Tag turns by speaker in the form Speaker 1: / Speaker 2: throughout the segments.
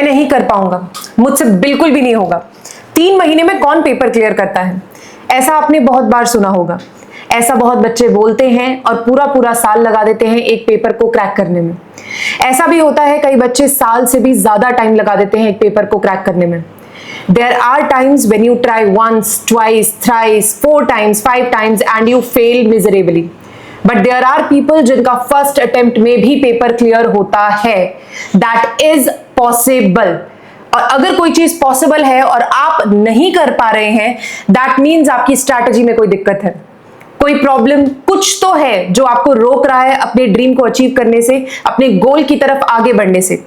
Speaker 1: मैं नहीं कर पाऊंगा, मुझसे बिल्कुल भी नहीं होगा। 3 महीने में कौन पेपर क्लियर करता है? ऐसा आपने बहुत बार सुना होगा। ऐसा बहुत बच्चे बोलते हैं और पूरा पूरा साल लगा देते हैं एक पेपर को क्रैक करने में। ऐसा भी होता है कई बच्चे साल से भी ज्यादा टाइम लगा देते हैं एक पेपर को क्रैक करने में। There are times when you try once, twice, thrice, 4 times, 5 times and you fail miserably. But there are people जिनका फर्स्ट अटेम्प्ट में भी पेपर क्लियर होता है। That is possible. और अगर कोई चीज पॉसिबल है और आप नहीं कर पा रहे हैं, दैट मीन्स आपकी स्ट्रैटेजी में कोई दिक्कत है, कोई प्रॉब्लम, कुछ तो है जो आपको रोक रहा है अपने ड्रीम को अचीव करने से, अपने गोल की तरफ आगे बढ़ने से।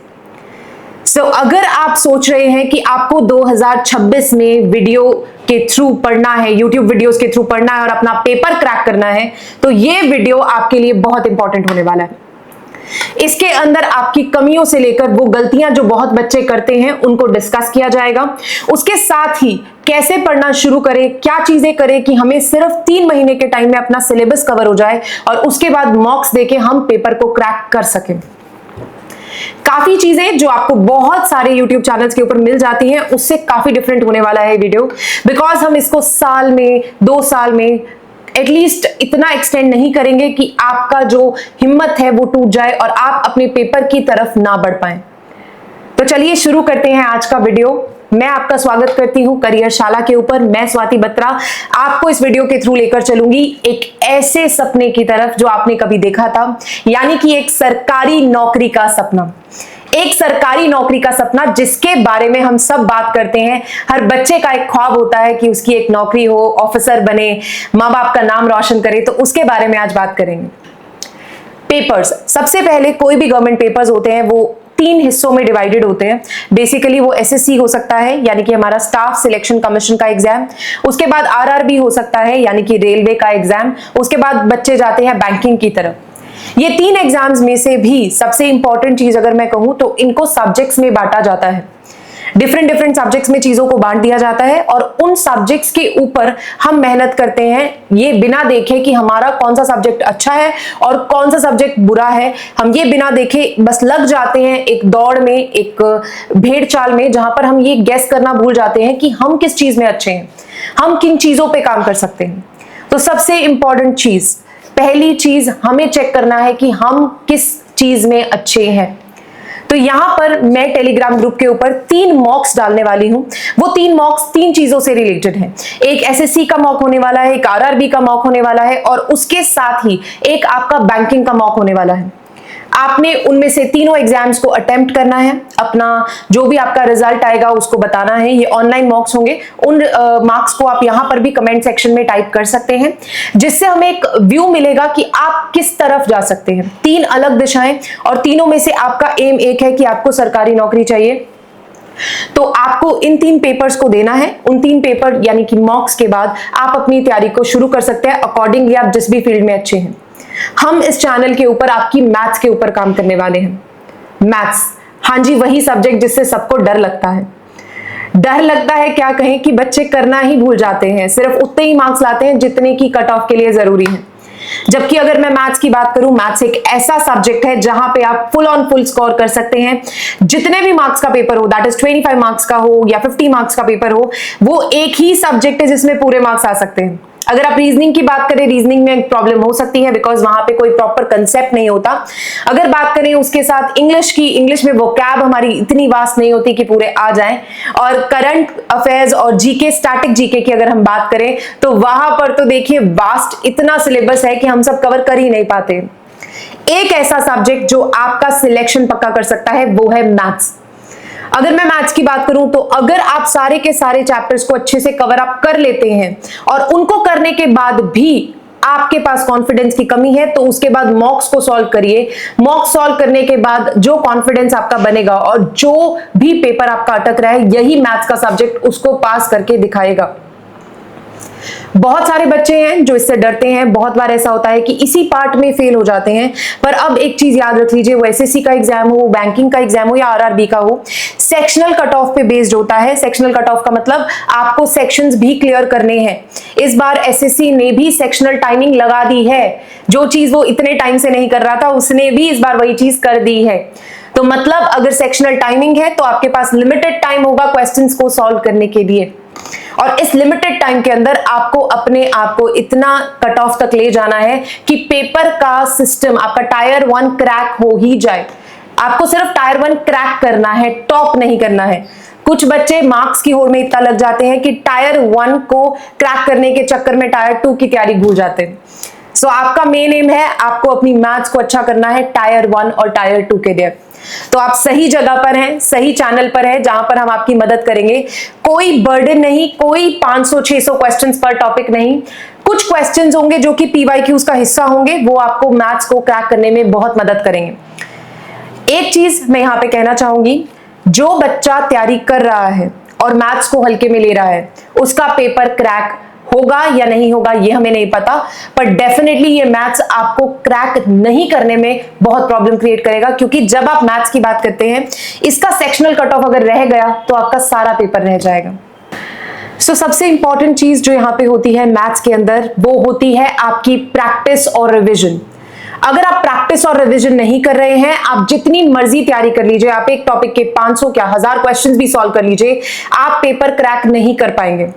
Speaker 1: अगर आप सोच रहे हैं कि आपको 2026 में वीडियो के थ्रू पढ़ना है, यूट्यूब वीडियोस के थ्रू पढ़ना है और अपना पेपर क्रैक करना है, तो ये वीडियो आपके लिए बहुत इंपॉर्टेंट होने वाला है। इसके अंदर आपकी कमियों से लेकर वो गलतियां जो बहुत बच्चे करते हैं उनको डिस्कस किया जाएगा। उसके साथ ही कैसे पढ़ना शुरू करें, क्या चीजें करें कि हमें सिर्फ 3 महीने के टाइम में अपना सिलेबस कवर हो जाए और उसके बाद मॉक्स देके हम पेपर को क्रैक कर सकें। काफी चीजें जो आपको बहुत सारे YouTube चैनल्स के ऊपर मिल जाती हैं, उससे काफी डिफरेंट होने वाला है वीडियो, बिकॉज हम इसको साल में, 2 साल में एटलीस्ट इतना एक्सटेंड नहीं करेंगे कि आपका जो हिम्मत है वो टूट जाए और आप अपने पेपर की तरफ ना बढ़ पाए। तो चलिए शुरू करते हैं आज का वीडियो। मैं आपका स्वागत करती हूं करियर शाला के ऊपर। मैं स्वाति बत्रा आपको इस वीडियो के थ्रू लेकर चलूंगी एक ऐसे सपने की तरफ जो आपने कभी देखा था, यानी कि एक सरकारी नौकरी का सपना। एक सरकारी नौकरी का सपना जिसके बारे में हम सब बात करते हैं। हर बच्चे का एक ख्वाब होता है कि उसकी एक नौकरी हो, ऑफिसर बने, माँ बाप का नाम रोशन करे। तो उसके बारे में आज बात करेंगे। पेपर्स, सबसे पहले कोई भी गवर्नमेंट पेपर्स होते हैं वो 3 हिस्सों में डिवाइडेड होते हैं। बेसिकली वो एसएससी हो सकता है, यानी कि हमारा स्टाफ सिलेक्शन कमीशन का एग्जाम। उसके बाद आरआरबी हो सकता है, यानी कि रेलवे का एग्जाम। उसके बाद बच्चे जाते हैं बैंकिंग की तरफ। ये 3 एग्जाम्स में से भी सबसे इंपॉर्टेंट चीज अगर मैं कहूं तो इनको सब्जेक्ट्स में बांटा जाता है। डिफरेंट सब्जेक्ट्स में चीजों को बांट दिया जाता है और उन सब्जेक्ट्स के ऊपर हम मेहनत करते हैं, ये बिना देखे कि हमारा कौन सा सब्जेक्ट अच्छा है और कौन सा सब्जेक्ट बुरा है। हम ये बिना देखे बस लग जाते हैं एक दौड़ में, एक भेड़ चाल में, जहां पर हम ये गेस करना भूल जाते हैं कि हम किस चीज में अच्छे हैं, हम किन चीजों पे काम कर सकते हैं। तो सबसे इंपॉर्टेंट चीज, पहली चीज हमें चेक करना है कि हम किस चीज में अच्छे हैं। तो यहां पर मैं टेलीग्राम ग्रुप के ऊपर 3 मॉक्स डालने वाली हूं। वो 3 मॉक्स 3 चीजों से रिलेटेड हैं। एक एसएससी का मॉक होने वाला है, एक आरआरबी का मॉक होने वाला है और उसके साथ ही एक आपका बैंकिंग का मॉक होने वाला है। आपने उनमें से तीनों एग्जाम्स को अटेम्प्ट करना है। अपना जो भी आपका रिजल्ट आएगा उसको बताना है। ये ऑनलाइन मॉक्स होंगे। उन मार्क्स को आप यहां पर भी कमेंट सेक्शन में टाइप कर सकते हैं, जिससे हमें एक व्यू मिलेगा कि आप किस तरफ जा सकते हैं। 3 अलग दिशाएं और तीनों में से आपका एम एक है कि आपको सरकारी नौकरी चाहिए। तो आपको इन 3 पेपर्स को देना है। उन 3 पेपर यानी कि मॉक्स के बाद आप अपनी तैयारी को शुरू कर सकते हैं अकॉर्डिंगली आप जिस भी फील्ड में अच्छे हैं। हम इस चैनल के ऊपर आपकी मैथ्स के ऊपर काम करने वाले हैं। मैथ्स, हाँ जी, वही सब्जेक्ट जिससे सबको डर लगता है। डर लगता है क्या कहें कि बच्चे करना ही भूल जाते हैं, सिर्फ उतने ही मार्क्स लाते हैं जितने की कट ऑफ के लिए जरूरी है। जबकि अगर मैं मैथ्स की बात करूं, मैथ्स एक ऐसा सब्जेक्ट है जहां पे आप फुल ऑन फुल स्कोर कर सकते हैं। जितने भी मार्क्स का पेपर हो, दैट इज 25 मार्क्स का हो या 50 मार्क्स का पेपर हो, वो एक ही सब्जेक्ट है जिसमें पूरे मार्क्स आ सकते हैं। अगर आप रीजनिंग की बात करें, रीजनिंग में प्रॉब्लम हो सकती है बिकॉज वहां पे कोई प्रॉपर कंसेप्ट नहीं होता। अगर बात करें उसके साथ इंग्लिश की, इंग्लिश में वोकैब हमारी इतनी वास्ट नहीं होती कि पूरे आ जाएं। और करंट अफेयर्स और जीके, स्टैटिक जीके की अगर हम बात करें तो वहां पर तो देखिए वास्ट इतना सिलेबस है कि हम सब कवर कर ही नहीं पाते। एक ऐसा सब्जेक्ट जो आपका सिलेक्शन पक्का कर सकता है वो है मैथ्स। अगर मैं मैथ्स की बात करूं तो अगर आप सारे के सारे चैप्टर्स को अच्छे से कवर अप कर लेते हैं और उनको करने के बाद भी आपके पास कॉन्फिडेंस की कमी है, तो उसके बाद मॉक्स को सॉल्व करिए। मॉक सॉल्व करने के बाद जो कॉन्फिडेंस आपका बनेगा और जो भी पेपर आपका अटक रहा है, यही मैथ्स का सब्जेक्ट उसको पास करके दिखाएगा। बहुत सारे बच्चे हैं जो इससे डरते हैं। बहुत बार ऐसा होता है कि इसी पार्ट में फेल हो जाते हैं। पर अब एक चीज याद रख लीजिए, वो एसएससी का एग्जाम हो, बैंकिंग का एग्जाम हो या आरआरबी का हो, सेक्शनल कट ऑफ पे बेस्ड होता है। सेक्शनल कट ऑफ का मतलब आपको सेक्शंस भी क्लियर करने हैं। इस बार एसएससी ने भी सेक्शनल टाइमिंग लगा दी है। जो चीज वो इतने टाइम से नहीं कर रहा था, उसने भी इस बार वही चीज कर दी है। तो मतलब अगर सेक्शनल टाइमिंग है तो आपके पास लिमिटेड टाइम होगा क्वेश्चंस को सॉल्व करने के लिए, और इस लिमिटेड टाइम के अंदर आपको अपने आप को इतना कट ऑफ तक ले जाना है कि पेपर का सिस्टम आपका टायर 1 क्रैक हो ही जाए। आपको सिर्फ टायर 1 क्रैक करना है, टॉप नहीं करना है। कुछ बच्चे मार्क्स की होड़ में इतना लग जाते हैं कि टायर 1 को क्रैक करने के चक्कर में टायर 2 की तैयारी भूल जाते हैं। सो आपका मेन एम है आपको अपनी मैथ्स को अच्छा करना है टायर 1 और टायर 2 के लिए। तो आप सही जगह पर हैं, सही चैनल पर हैं, जहां पर हम आपकी मदद करेंगे। कोई बर्डन नहीं, कोई 500-600 क्वेश्चंस पर टॉपिक नहीं। कुछ क्वेश्चंस होंगे जो कि पीवाईक्यूज का हिस्सा होंगे, वो आपको मैथ्स को क्रैक करने में बहुत मदद करेंगे। एक चीज मैं यहां पे कहना चाहूंगी, जो बच्चा तैयारी कर रहा है और मैथ्स को हल्के में ले रहा है, उसका पेपर क्रैक होगा या नहीं होगा ये हमें नहीं पता, पर डेफिनेटली ये मैथ्स आपको क्रैक नहीं करने में बहुत प्रॉब्लम क्रिएट करेगा, क्योंकि जब आप मैथ्स की बात करते हैं, इसका सेक्शनल कट ऑफ अगर रह गया तो आपका सारा पेपर रह जाएगा। सो सबसे इंपॉर्टेंट चीज जो यहाँ पे होती है मैथ्स के अंदर, वो होती है आपकी प्रैक्टिस और रिविजन। अगर आप प्रैक्टिस और रिवीजन नहीं कर रहे हैं, आप जितनी मर्जी तैयारी कर लीजिए, आप एक टॉपिक के 500 क्या 1000 क्वेश्चंस भी सॉल्व कर लीजिए, आप पेपर क्रैक नहीं कर पाएंगे।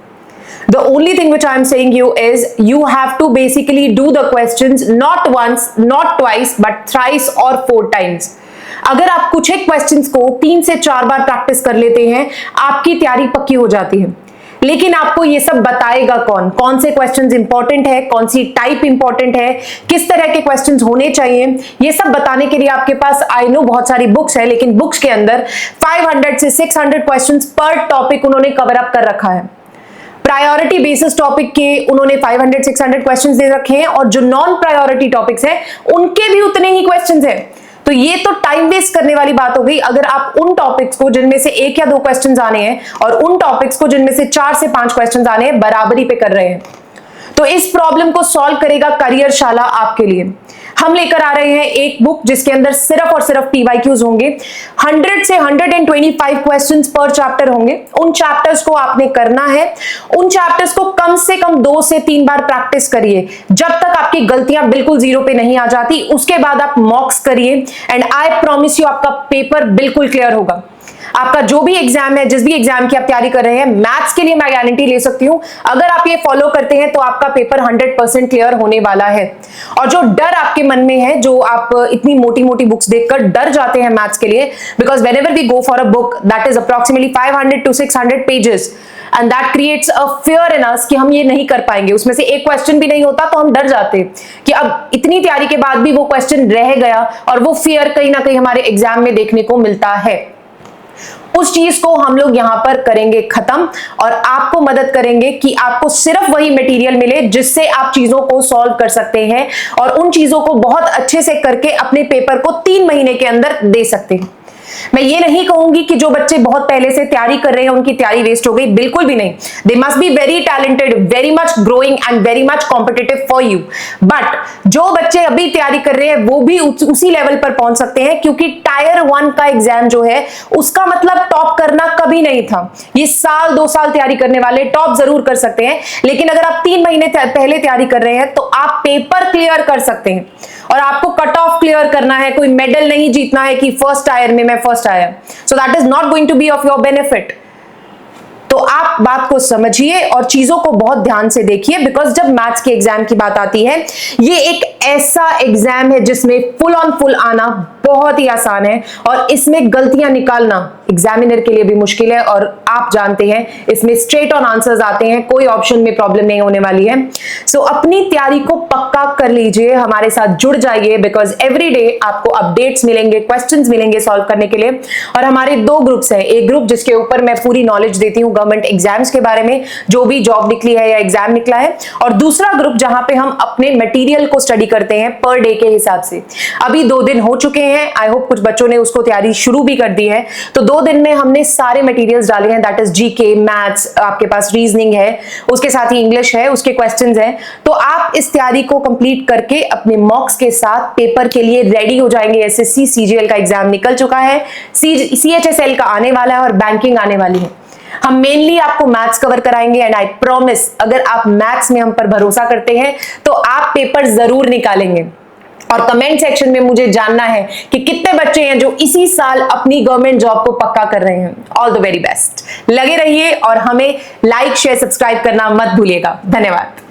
Speaker 1: The only thing which I am saying you is you have to basically do the questions not once, not twice, but thrice or 4 times. अगर आप कुछ एक क्वेश्चंस को 3 से 4 बार प्रैक्टिस कर लेते हैं, आपकी तैयारी पक्की हो जाती है। लेकिन आपको ये सब बताएगा कौन, कौन से क्वेश्चंस इंपॉर्टेंट है, कौन सी टाइप इंपॉर्टेंट है, किस तरह के क्वेश्चंस होने चाहिए, ये सब बताने के लिए आपके पास आई नो बहुत सारी बुक्स है, लेकिन बुक्स के अंदर 500 से 600 क्वेश्चंस पर टॉपिक उन्होंने कवर अप कर रखा है। प्रायोरिटी बेसिस टॉपिक के उन्होंने 500-600 क्वेश्चंस दे रखे हैं, और जो नॉन प्रायोरिटी टॉपिक्स हैं उनके भी उतने ही क्वेश्चंस हैं। तो ये तो टाइम वेस्ट करने वाली बात हो गई अगर आप उन टॉपिक्स को जिनमें से 1 या 2 क्वेश्चंस आने हैं और उन टॉपिक्स को जिनमें से 4 से 5 क्वेश्चंस आने हैं बराबरी पे कर रहे हैं। तो इस प्रॉब्लम को सॉल्व करेगा करियरशाला आपके लिए। हम लेकर आ रहे हैं एक बुक जिसके अंदर सिर्फ और सिर्फ पीवाईक्यूज होंगे। 100 से 125 क्वेश्चंस पर चैप्टर होंगे। उन चैप्टर्स को आपने करना है, उन चैप्टर्स को कम से कम 2 से 3 बार प्रैक्टिस करिए, जब तक आपकी गलतियां बिल्कुल 0 पे नहीं आ जाती। उसके बाद आप मॉक्स करिए, एंड आई प्रॉमिस यू आपका पेपर बिल्कुल क्लियर होगा। आपका जो भी एग्जाम है, जिस भी एग्जाम की आप तैयारी कर रहे हैं, मैथ्स के लिए मैं गारंटी ले सकती हूं, अगर आप ये फॉलो करते हैं तो आपका पेपर 100% क्लियर होने वाला है। और जो डर आपके मन में है, जो आप इतनी मोटी मोटी बुक्स देखकर डर जाते हैं मैथ्स के लिए, because whenever we go for a book that is approximately 500 to 600 pages, and that creates a fear in us कि हम ये नहीं कर पाएंगे, उसमें से एक क्वेश्चन भी नहीं होता तो हम डर जाते कि अब इतनी तैयारी के बाद भी वो क्वेश्चन रह गया, और वो फियर कहीं ना कहीं हमारे एग्जाम में देखने को मिलता है। उस चीज को हम लोग यहां पर करेंगे खत्म, और आपको मदद करेंगे कि आपको सिर्फ वही मटेरियल मिले जिससे आप चीजों को सॉल्व कर सकते हैं, और उन चीजों को बहुत अच्छे से करके अपने पेपर को 3 महीने के अंदर दे सकते हैं। मैं ये नहीं कहूंगी कि जो बच्चे बहुत पहले से तैयारी कर रहे हैं उनकी तैयारी वेस्ट हो गई, बिल्कुल भी नहीं। They must be very talented, very much growing and very much competitive for you. But जो बच्चे अभी तैयारी कर रहे हैं वो भी उसी लेवल पर पहुंच सकते हैं, क्योंकि टायर 1 का एग्जाम जो है उसका मतलब टॉप करना कभी नहीं था। ये साल 2 साल तैयारी करने वाले टॉप जरूर कर सकते हैं, लेकिन अगर आप 3 महीने पहले तैयारी कर रहे हैं तो आप पेपर क्लियर कर सकते हैं। और आपको कट ऑफ क्लियर करना है, कोई मेडल नहीं जीतना है कि फर्स्ट टायर में मैं फर्स्ट आया। So that is not going to be of your benefit. तो आप बात को समझिए और चीजों को बहुत ध्यान से देखिए, बिकॉज जब मैथ्स के एग्जाम की बात आती है, ये एक ऐसा एग्जाम है जिसमें फुल ऑन फुल आना बहुत ही आसान है, और इसमें गलतियां निकालना एग्जामिनर के लिए भी मुश्किल है। और आप जानते हैं इसमें स्ट्रेट ऑन आंसर्स आते हैं, कोई ऑप्शन में प्रॉब्लम नहीं होने वाली है। सो अपनी तैयारी को पक्का कर लीजिए, हमारे साथ जुड़ जाइए, बिकॉज एवरी डे आपको अपडेट्स मिलेंगे, क्वेश्चंस मिलेंगे सॉल्व करने के लिए। और हमारे 2 ग्रुप्स हैं, एक ग्रुप जिसके ऊपर मैं पूरी नॉलेज देती हूँ गवर्नमेंट एग्जाम्स के बारे में, जो भी जॉब निकली है या एग्जाम निकला है, और दूसरा ग्रुप जहां पे हम अपने मटेरियल को स्टडी करते हैं पर डे के हिसाब से। अभी 2 दिन हो चुके हैं, आई होप कुछ बच्चों ने उसको तैयारी शुरू भी कर दी है। तो 2 दिन में हमने सारे मटेरियल्स डाले हैं, दैट इज जीके, मैथ्स, आपके पास रीजनिंग है, उसके साथ ही इंग्लिश है, उसके क्वेश्चंस हैं। तो आप इस तैयारी को कंप्लीट करके अपने मॉक्स के साथ पेपर के लिए रेडी हो जाएंगे। एसएससी सीजीएल का एग्जाम निकल चुका है, सीएचएसएल का आने वाला है, और बैंकिंग आने वाली है। हम मेनली आपको मैथ्स कवर कराएंगे, एंड आई प्रॉमिस अगर आप मैथ्स में हम पर भरोसा करते हैं तो आप पेपर जरूर निकालेंगे। और कमेंट सेक्शन में मुझे जानना है कि कितने बच्चे हैं जो इसी साल अपनी गवर्नमेंट जॉब को पक्का कर रहे हैं। All the very best. लगे रहिए और हमें लाइक शेयर सब्सक्राइब करना मत भूलिएगा। धन्यवाद।